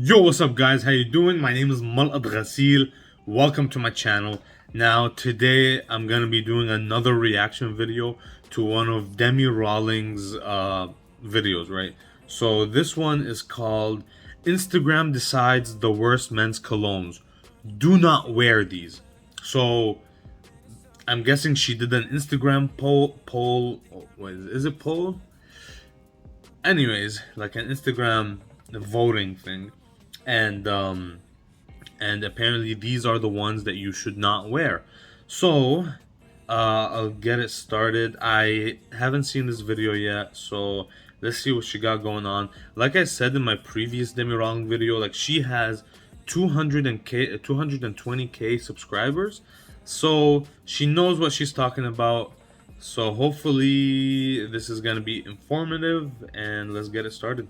Yo, what's up guys? How you doing? My name is Malad Ghasil. Welcome to my channel. Now today I'm gonna be doing another reaction video to one of Demi Rawlings videos, right? So this one is called Instagram Decides the Worst Men's Colognes. Do not wear these. So I'm guessing she did an Instagram poll. What is it poll? Anyways, like an Instagram voting thing. And apparently these are the ones that you should not wear. So I'll get it started. I haven't seen this video yet, so let's see what she got going on. Like I said in my previous Demi Wrong video, like she has 220k subscribers, so she knows what she's talking about. So hopefully this is gonna be informative, and let's get it started.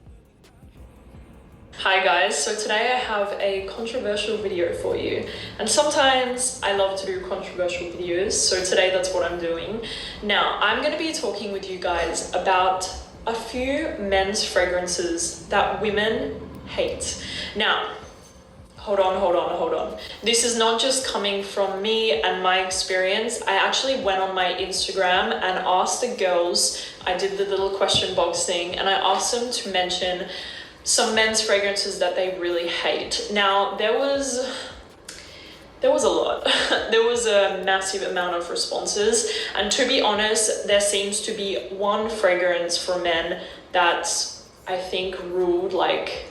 Hi guys, so today I have a controversial video for you, and sometimes I love to do controversial videos, so today that's what I'm doing. Now, I'm going to be talking with you guys about a few men's fragrances that women hate. Now, hold on. This is not just coming from me and my experience. I actually went on my Instagram and asked the girls, I did the little question box thing, and I asked them to mention some men's fragrances that they really hate. Now, there was a lot. There was a massive amount of responses, and to be honest, there seems to be one fragrance for men that I think ruled like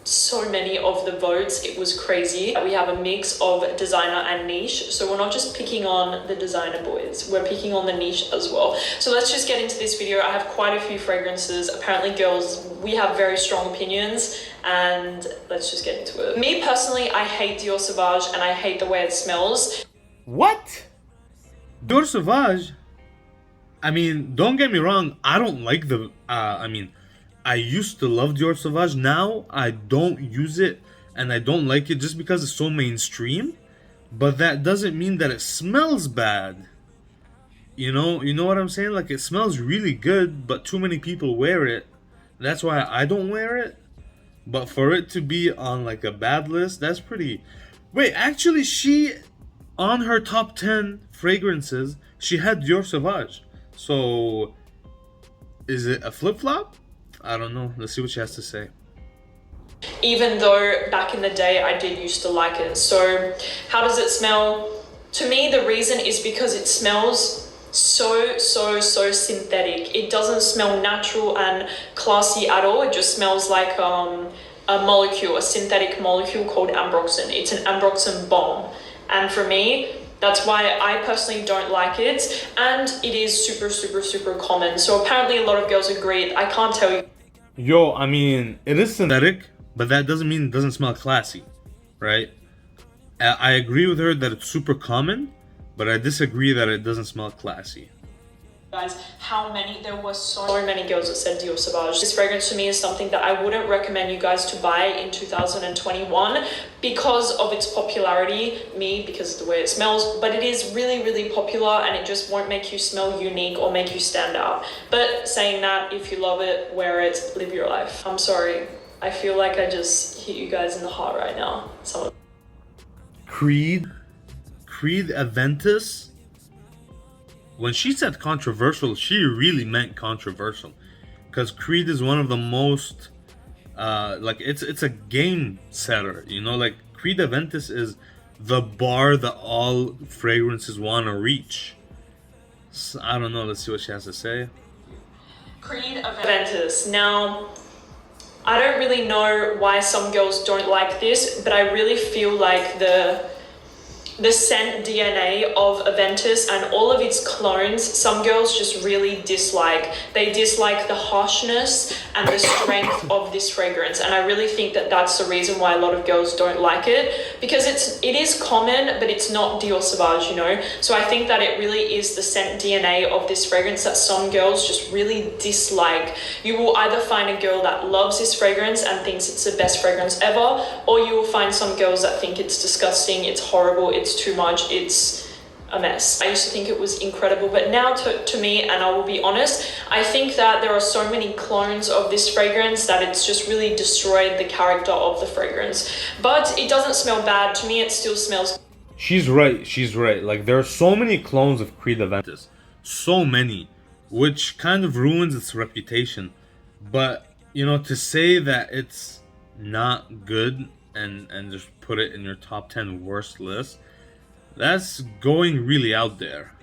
so many of the votes. It was crazy. We have a mix of designer and niche, so we're not just picking on the designer boys, we're picking on the niche as well. So let's just get into this video. I have quite a few fragrances. Apparently girls, we have very strong opinions, and let's just get into it. Me personally, I hate Dior Sauvage and I hate the way it smells. What? Dior Sauvage? I mean, don't get me wrong, I don't like the I used to love Dior Sauvage. Now I don't use it, and I don't like it just because it's so mainstream. But that doesn't mean that it smells bad. You know what I'm saying? Like, it smells really good, but too many people wear it. That's why I don't wear it. But for it to be on like a bad list, that's pretty. Wait, actually, she on her top 10 fragrances, she had Dior Sauvage. So is it a flip flop? I don't know. Let's see what she has to say. Even though back in the day I did used to like it. So how does it smell? To me, the reason is because it smells so synthetic. It doesn't smell natural and classy at all. It just smells like a molecule, a synthetic molecule called ambroxan. It's an ambroxan bomb, and for me, that's why I personally don't like it, and it is super common. So apparently a lot of girls agree. I can't tell you. Yo, I mean, it is synthetic, but that doesn't mean it doesn't smell classy, right? I agree with her that it's super common, but I disagree that it doesn't smell classy. Guys, there were so many girls that said Dior Sauvage. This fragrance to me is something that I wouldn't recommend you guys to buy in 2021 because of its popularity, because of the way it smells, but it is really popular, and it just won't make you smell unique or make you stand out. But saying that, if you love it, wear it, live your life. I'm sorry, I feel like I just hit you guys in the heart right now. Creed Aventus. When she said controversial, she really meant controversial, because Creed is one of the most like it's a game setter, like Creed Aventus is the bar that all fragrances want to reach. So, I don't know, let's see what she has to say. Creed Aventus. Now, I don't really know why some girls don't like this, but I really feel like the scent DNA of Aventus and all of its clones, some girls just really dislike. They dislike the harshness and the strength of this fragrance, and I really think that that's the reason why a lot of girls don't like it, because it is common, but it's not Dior Sauvage, So I think that it really is the scent DNA of this fragrance that some girls just really dislike. You will either find a girl that loves this fragrance and thinks it's the best fragrance ever, or you will find some girls that think it's disgusting, it's horrible, it's too much, it's a mess. I used to think it was incredible, but now to me, and I will be honest, I think that there are so many clones of this fragrance that it's just really destroyed the character of the fragrance. But it doesn't smell bad. To me, it still smells. She's right. She's right. Like, there are so many clones of Creed Aventus, so many, which kind of ruins its reputation. But you know, to say that it's not good and just put it in your top 10 worst list, that's going really out there.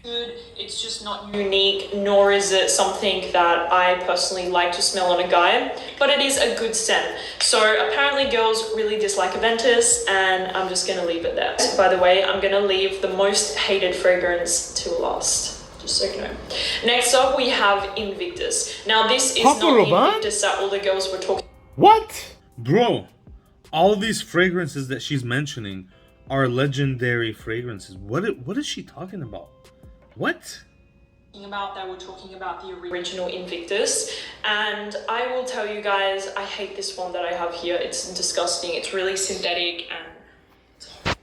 Good, it's just not unique, nor is it something that I personally like to smell on a guy, but it is a good scent. So apparently girls really dislike Aventus, and I'm just gonna leave it there. By the way, I'm gonna leave the most hated fragrance till last, just so you know. Next up, we have Invictus. Now this is Paco not the Rabanne? Invictus that all the girls were talking. What? Bro, all these fragrances that she's mentioning are legendary fragrances. What is she talking about? What? About, they were talking about the original Invictus, and I will tell you guys, I hate this one that I have here. It's disgusting. It's really synthetic, and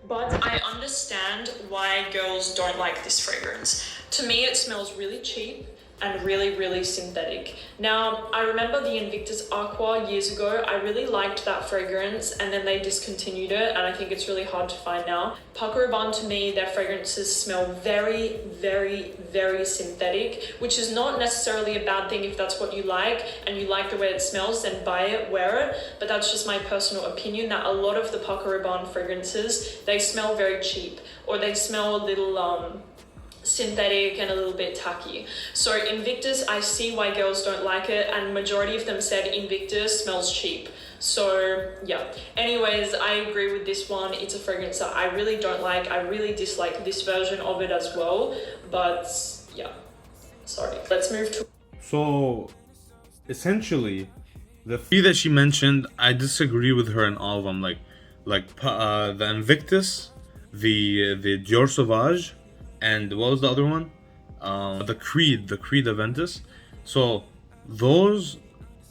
but I understand why girls don't like this fragrance. To me, it smells really cheap and really, really synthetic. Now, I remember the Invictus Aqua years ago. I really liked that fragrance, and then they discontinued it, and I think it's really hard to find now. Paco Rabanne, to me, their fragrances smell very, very, very synthetic, which is not necessarily a bad thing if that's what you like, and you like the way it smells, then buy it, wear it. But that's just my personal opinion, that a lot of the Paco Rabanne fragrances, they smell very cheap, or they smell a little, synthetic and a little bit tacky. So Invictus, I see why girls don't like it, and majority of them said Invictus smells cheap. So yeah, anyways, I agree with this one. It's a fragrance that I really don't like. I really dislike this version of it as well, but yeah, sorry. Let's move to... So, essentially, the three that she mentioned, I disagree with her in all of them. Like the Invictus, the Dior Sauvage, and what was the other one? The Creed Aventus. So those,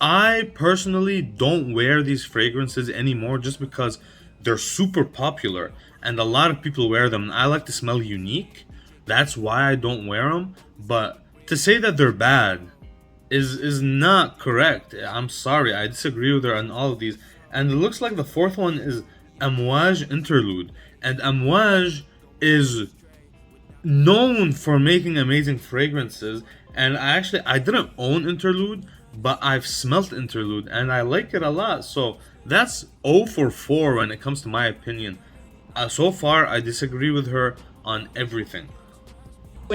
I personally don't wear these fragrances anymore just because they're super popular and a lot of people wear them. I like to smell unique. That's why I don't wear them. But to say that they're bad is not correct. I'm sorry. I disagree with her on all of these. And it looks like the fourth one is Amouage Interlude. And Amouage is known for making amazing fragrances, and I didn't own Interlude, but I've smelt Interlude and I like it a lot. So that's 0 for 4 when it comes to my opinion. So far I disagree with her on everything.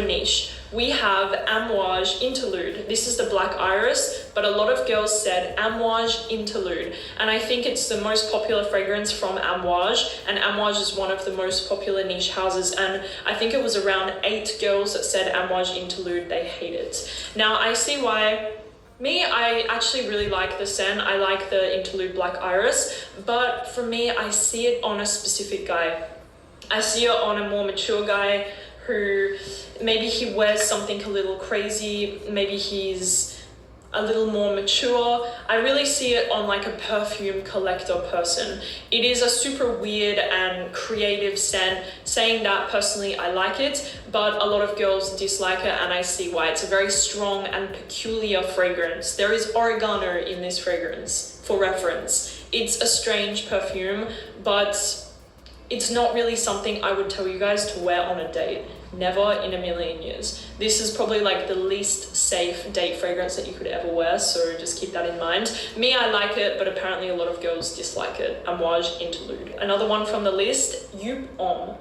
niche. We have Amouage Interlude. This is the Black Iris, but a lot of girls said Amouage Interlude, and I think it's the most popular fragrance from Amouage, and Amouage is one of the most popular niche houses, and I think it was around 8 girls that said Amouage Interlude they hate it. Now I see why. I actually really like the scent. I like the Interlude Black Iris, but for me, I see it on a specific guy. I see it on a more mature guy who maybe he wears something a little crazy, maybe he's a little more mature. I really see it on like a perfume collector person. It is a super weird and creative scent. Saying that, personally, I like it, but a lot of girls dislike it, and I see why. It's a very strong and peculiar fragrance. There is oregano in this fragrance, for reference. It's a strange perfume, but it's not really something I would tell you guys to wear on a date. Never in a million years. This is probably like the least safe date fragrance that you could ever wear, so just keep that in mind. Me, I like it, but apparently a lot of girls dislike it. Amouage Interlude. Another one from the list, Youp Homme.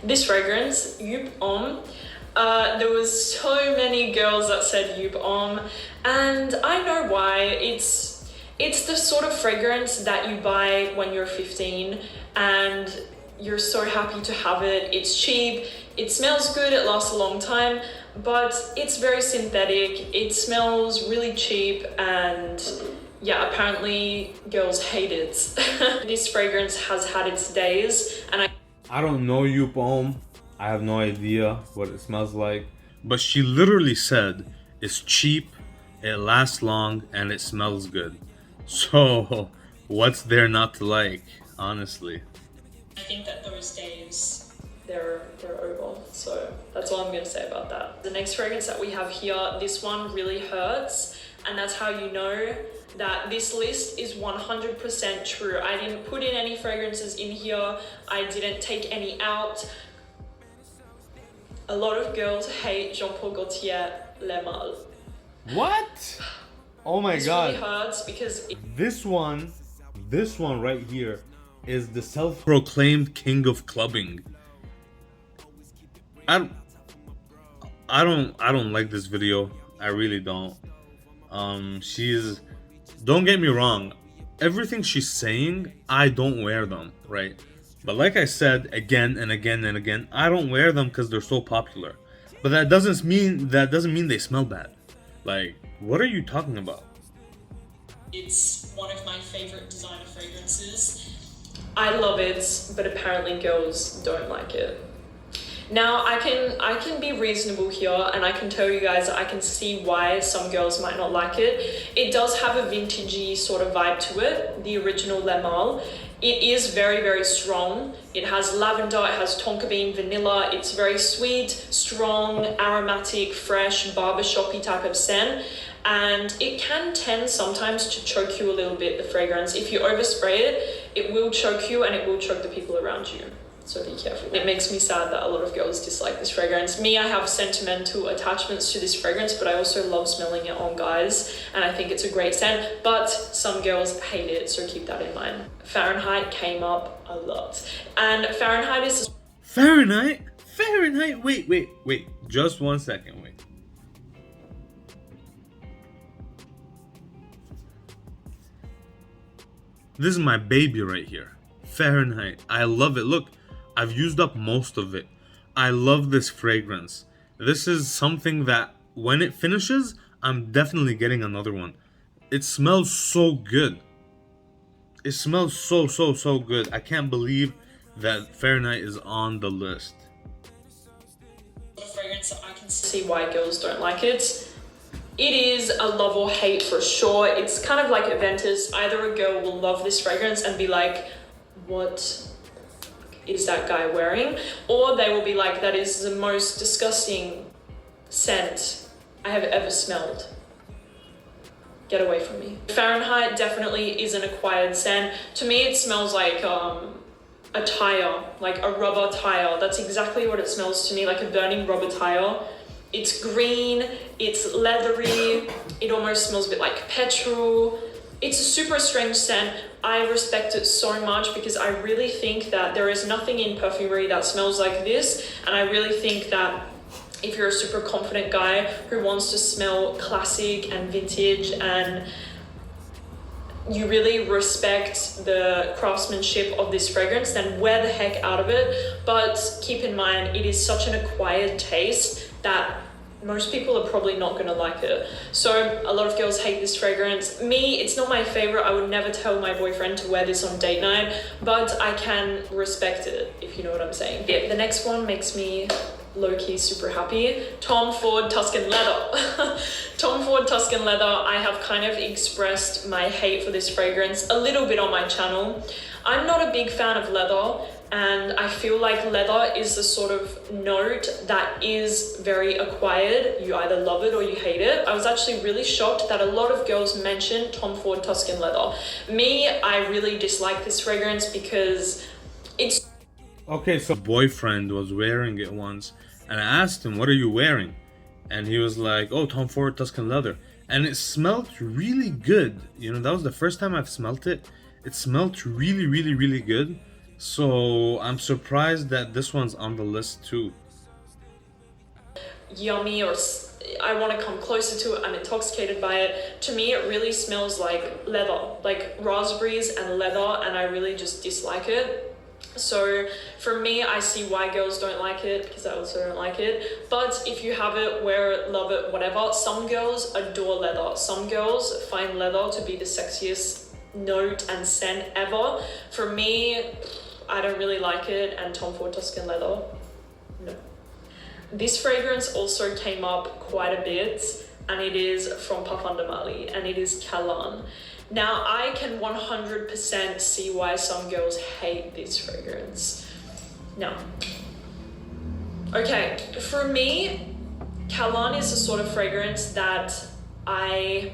This fragrance, Youp Homme. There was so many girls that said Youp Homme, and I know why. It's the sort of fragrance that you buy when you're 15 and you're so happy to have it. It's cheap, it smells good, it lasts a long time, but it's very synthetic, it smells really cheap, and yeah, apparently girls hate it. This fragrance has had its days, and I don't know Youp Homme. I have no idea what it smells like, but she literally said it's cheap, it lasts long, and it smells good. So what's there not to like? honestly. I think that those days they're over. So that's all I'm gonna say about that. The next fragrance that we have here, this one really hurts, and that's how you know that this list is 100% true. I didn't put in any fragrances in here. I didn't take any out. A lot of girls hate Jean-Paul Gaultier Le Mal. What? Oh my god. This really hurts because This one right here is the self-proclaimed king of clubbing. I don't like this video. I really don't. Don't get me wrong, everything she's saying, I don't wear them, right? But like I said again and again and again, I don't wear them because they're so popular. But that doesn't mean they smell bad. Like, what are you talking about? it's one of my favorite designer fragrances. I love it, but apparently girls don't like it. Now, I can be reasonable here, and I can tell you guys I can see why some girls might not like it. It does have a vintagey sort of vibe to it, the original Le Mal. It is very, very strong. It has lavender, it has tonka bean, vanilla. It's very sweet, strong, aromatic, fresh, barbershoppy type of scent. And it can tend sometimes to choke you a little bit, the fragrance. If you overspray it, it will choke you and it will choke the people around you. So be careful. It makes me sad that a lot of girls dislike this fragrance. Me, I have sentimental attachments to this fragrance, but I also love smelling it on guys, and I think it's a great scent, but some girls hate it, so keep that in mind. Fahrenheit came up a lot. And Fahrenheit is... Fahrenheit? Wait. Just 1 second, wait. This is my baby right here. Fahrenheit. I love it. Look, I've used up most of it. I love this fragrance. This is something that when it finishes, I'm definitely getting another one. It smells so good. It smells so good. I can't believe that Fahrenheit is on the list. A fragrance that I can see why girls don't like it. It is a love or hate for sure. It's kind of like Aventus. Either a girl will love this fragrance and be like, what is that guy wearing? Or they will be like, that is the most disgusting scent I have ever smelled. Get away from me. Fahrenheit definitely is an acquired scent. To me, it smells like a tire, like a rubber tire. That's exactly what it smells to me, like a burning rubber tire. It's green, it's leathery, it almost smells a bit like petrol. It's a super strange scent. I respect it so much because I really think that there is nothing in perfumery that smells like this. And I really think that if you're a super confident guy who wants to smell classic and vintage and you really respect the craftsmanship of this fragrance, then wear the heck out of it. But keep in mind, it is such an acquired taste that most people are probably not going to like it. So a lot of girls hate this fragrance. Me, it's not my favorite. I would never tell my boyfriend to wear this on date night, but I can respect it, if you know what I'm saying. Yeah, the next one makes me low-key super happy. Tom Ford Tuscan Leather. Tom Ford Tuscan Leather, I have kind of expressed my hate for this fragrance a little bit on my channel. I'm not a big fan of leather, and I feel like leather is the sort of note that is very acquired. You either love it or you hate it. I was actually really shocked that a lot of girls mentioned Tom Ford Tuscan Leather. Me, I really dislike this fragrance because it's... Okay, so boyfriend was wearing it once, and I asked him, what are you wearing? And he was like, oh, Tom Ford Tuscan Leather. And it smelled really good. You know, that was the first time I've smelled it. It smelled really good. So I'm surprised that this one's on the list too. Yummy, or I want to come closer to it. I'm intoxicated by it. To me, it really smells like leather, like raspberries and leather, and I really just dislike it. So for me, I see why girls don't like it, because I also don't like it. But if you have it, wear it, love it, whatever. Some girls adore leather. Some girls find leather to be the sexiest note and scent ever. For me, I don't really like it, and Tom Ford Tuscan Leather, no. This fragrance also came up quite a bit, and it is from Parfums de Marly, and it is Calan. Now, I can 100% see why some girls hate this fragrance. Now, okay, for me, Calon is the sort of fragrance that I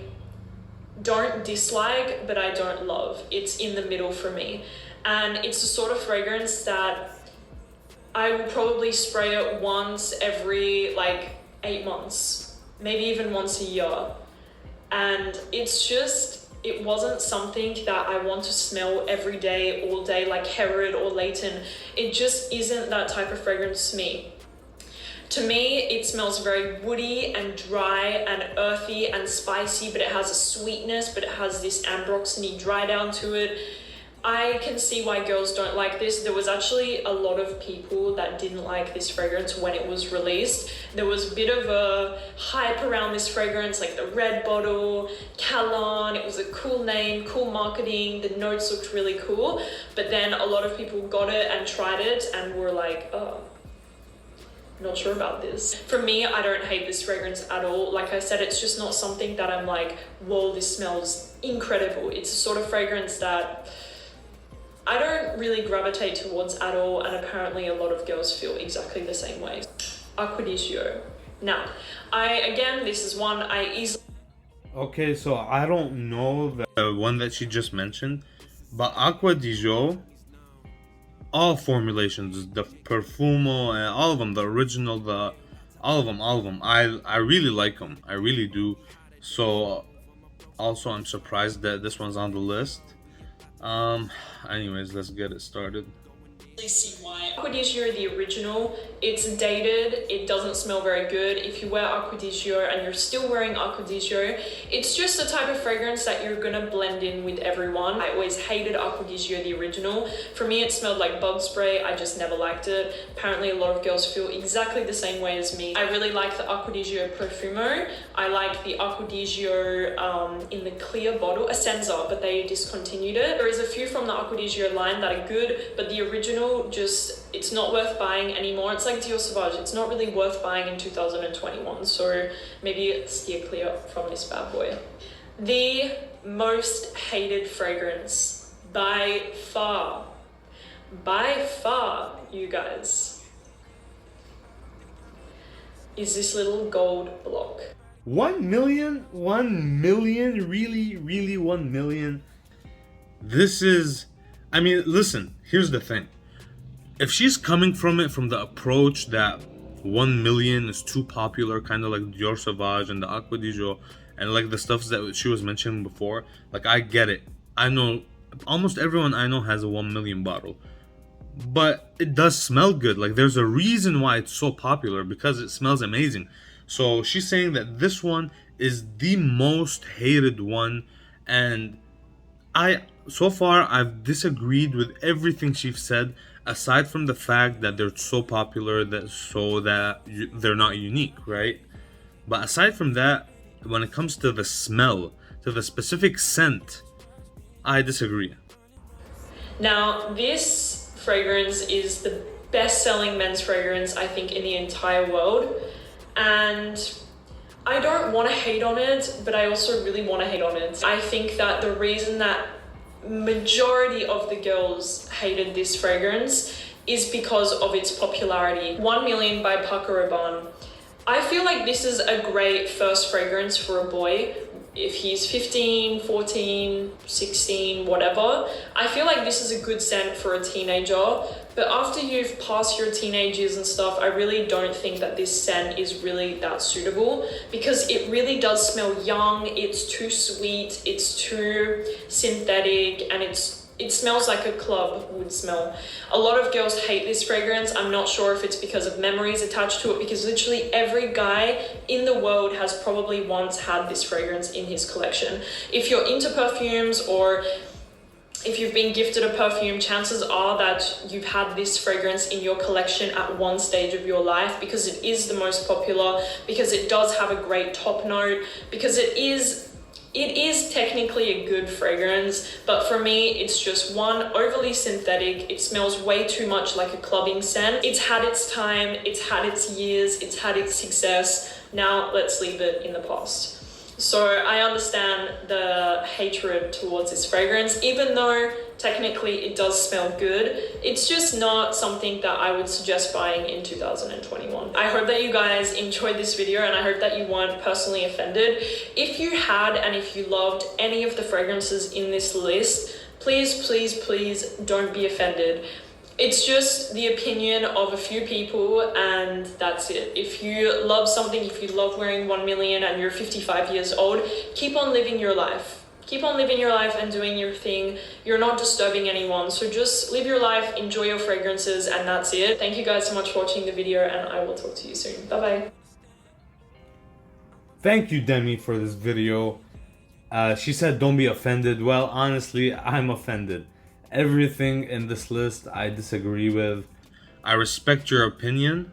don't dislike, but I don't love. It's in the middle for me. And it's the sort of fragrance that I will probably spray it once every like 8 months, maybe even once a year. And it's just, it wasn't something that I want to smell every day, all day, like Herod or Leighton. It just isn't that type of fragrance to me. To me, it smells very woody and dry and earthy and spicy, but it has a sweetness, but it has this ambroxany dry down to it. I can see why girls don't like this. There was actually a lot of people that didn't like this fragrance when it was released. There was a bit of a hype around this fragrance, like the red bottle, Calon. It was a cool name, cool marketing. The notes looked really cool. But then a lot of people got it and tried it and were like, oh, not sure about this. For me, I don't hate this fragrance at all. Like I said, it's just not something that I'm like, whoa, this smells incredible. It's a sort of fragrance that I don't really gravitate towards at all, and apparently a lot of girls feel exactly the same way. Acqua di Gio. Now, this is one I easily... Okay, so I don't know the one that she just mentioned, but Acqua di Gio, all formulations, the Perfumo, and all of them, the original, all of them. I really like them. I really do. So, also, I'm surprised that this one's on the list. Anyways, let's get it started. See why. Acqua di Gio, the original, it's dated, it doesn't smell very good. If you wear Acqua di Gio and you're still wearing Acqua di Gio, it's just the type of fragrance that you're gonna blend in with everyone. I always hated Acqua di Gio, the original. For me, it smelled like bug spray. I just never liked it. Apparently, a lot of girls feel exactly the same way as me. I really like the Acqua di Gio Profumo. I like the Acqua di Gio in the clear bottle, Essenza, but they discontinued it. There is a few from the Acqua di Gio line that are good, but the original just, it's not worth buying anymore. It's like Dior Sauvage, it's not really worth buying in 2021, so maybe steer clear from this bad boy. The most hated fragrance by far, you guys, is this little gold block. 1 million? 1 million? Really 1 million? This is, I mean, listen, here's the thing. If she's coming from it from the approach that 1 million is too popular, kind of like Dior Sauvage and the Acqua di Gio, and like the stuff that she was mentioning before, like I get it. I know almost everyone I know has a 1 million bottle, but it does smell good. Like there's a reason why it's so popular, because it smells amazing. So she's saying that this one is the most hated one, and so far I've disagreed with everything she's said, aside from the fact that they're so popular that they're not unique, right? But aside from that, when it comes to the smell, to the specific scent, I disagree. Now, this fragrance is the best-selling men's fragrance, I think, in the entire world. And I don't want to hate on it, but I also really want to hate on it. I think that the reason that majority of the girls hated this fragrance is because of its popularity. 1 Million by Paco Rabanne. I feel like this is a great first fragrance for a boy. If he's 15, 14, 16, whatever, I feel like this is a good scent for a teenager. But after you've passed your teenage years and stuff, I really don't think that this scent is really that suitable, because it really does smell young, it's too sweet, it's too synthetic, and it smells like a club would smell. A lot of girls hate this fragrance. I'm not sure if it's because of memories attached to it, because literally every guy in the world has probably once had this fragrance in his collection. If you're into perfumes, or if you've been gifted a perfume, chances are that you've had this fragrance in your collection at one stage of your life, because it is the most popular, because it does have a great top note, because it is technically a good fragrance, but for me, it's just one, overly synthetic. It smells way too much like a clubbing scent. It's had its time, it's had its years, it's had its success. Now let's leave it in the past. So I understand the hatred towards this fragrance, even though technically it does smell good. It's just not something that I would suggest buying in 2021. I hope that you guys enjoyed this video and I hope that you weren't personally offended. If you had and if you loved any of the fragrances in this list, please, please, please don't be offended. It's just the opinion of a few people and that's it. If you love something, if you love wearing 1 million and you're 55 years old, keep on living your life. Keep on living your life and doing your thing. You're not disturbing anyone. So just live your life, enjoy your fragrances, and that's it. Thank you guys so much for watching the video and I will talk to you soon. Bye-bye. Thank you, Demi, for this video. She said don't be offended. Well, honestly, I'm offended. Everything in this list I disagree with. I respect your opinion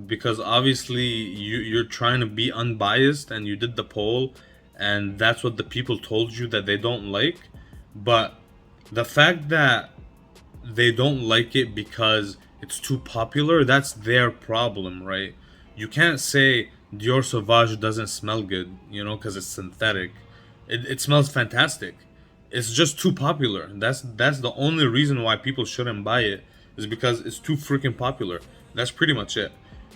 because obviously you're trying to be unbiased and you did the poll and that's what the people told you that they don't like. But the fact that they don't like it because it's too popular, that's their problem, right? You can't say Dior Sauvage doesn't smell good, you know, because it's synthetic. It smells fantastic. It's just too popular. That's the only reason why people shouldn't buy it, is because it's too freaking popular. That's pretty much it.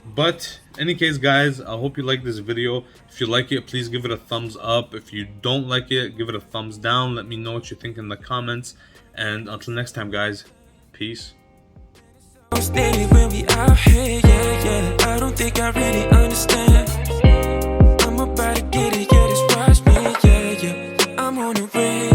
But any case, guys, I hope you like this video. If you like it, please give it a thumbs up. If you don't like it, give it a thumbs down. Let me know what you think in the comments. And until next time, guys, peace. When we out here, yeah, yeah. I don't think I really understand. I'm about to get it, yeah, just watch me, yeah, yeah. I'm on a rave.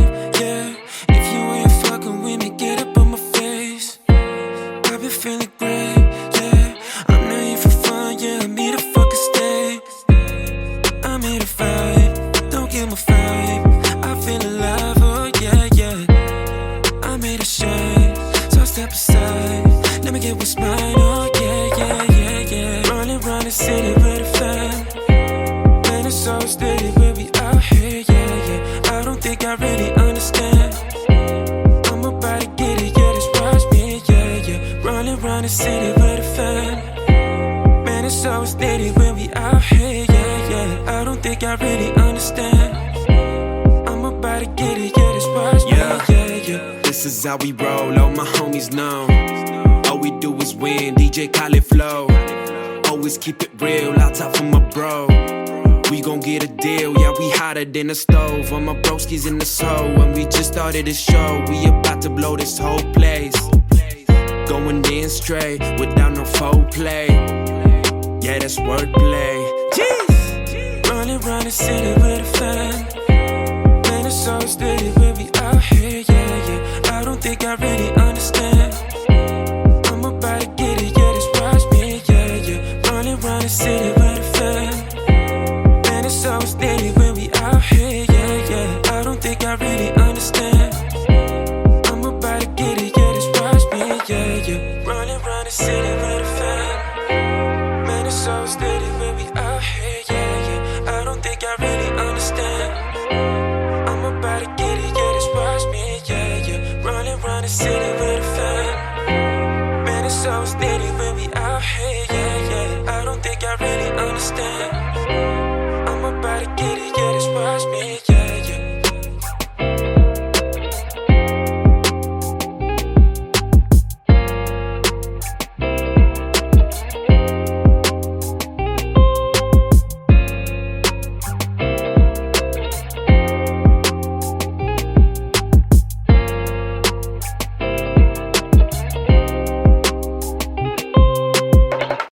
Feeling great, yeah. I'm not here for fun, yeah. I'm here to fucking stay. I'm here to vibe, don't get my vibe. I feel alive, oh yeah, yeah. I'm here to shine, so step aside. Let me get what's mine, oh yeah, yeah, yeah, yeah. Running around the city with a fan. Man, it's so steady where we out here, yeah, yeah. I don't think I really understand. I'm about to get it, yeah, just watch me, yeah, yeah. Running around the city with a fan. Man, it's so steady when we out here, yeah, yeah. I don't think I really understand. I'm about to get it, yeah, just watch me, yeah, yeah. This is how we roll, all my homies know. All we do is win, DJ Khaled flow. Always keep it real, out top for my bro. We gon' get a deal, yeah, we hotter than a stove. On my broskies in the soul, when we just started the show. We about to blow this whole place. Going in straight, without no foreplay. Yeah, that's wordplay. Jeez! Running around the city with a fan. Man, it's so steady when we out here, yeah, yeah. I don't think I really understand. I'm about to get it, yeah, just watch me, yeah, yeah. Running around the city with a fan. Man, it's so steady when we out here, yeah, yeah. I don't think I really understand. I'm about to get it, yeah, just watch me, yeah, yeah. Running around the city with a fan. Man, it's so steady when we out here, yeah, yeah. I don't think I really understand. I'm about to get it, yeah, just watch me, yeah, yeah. Running around the city with a fan. Man, it's so steady when we out here, yeah, yeah. I don't think I really understand. I'm about to get it, yeah, just watch me, yeah.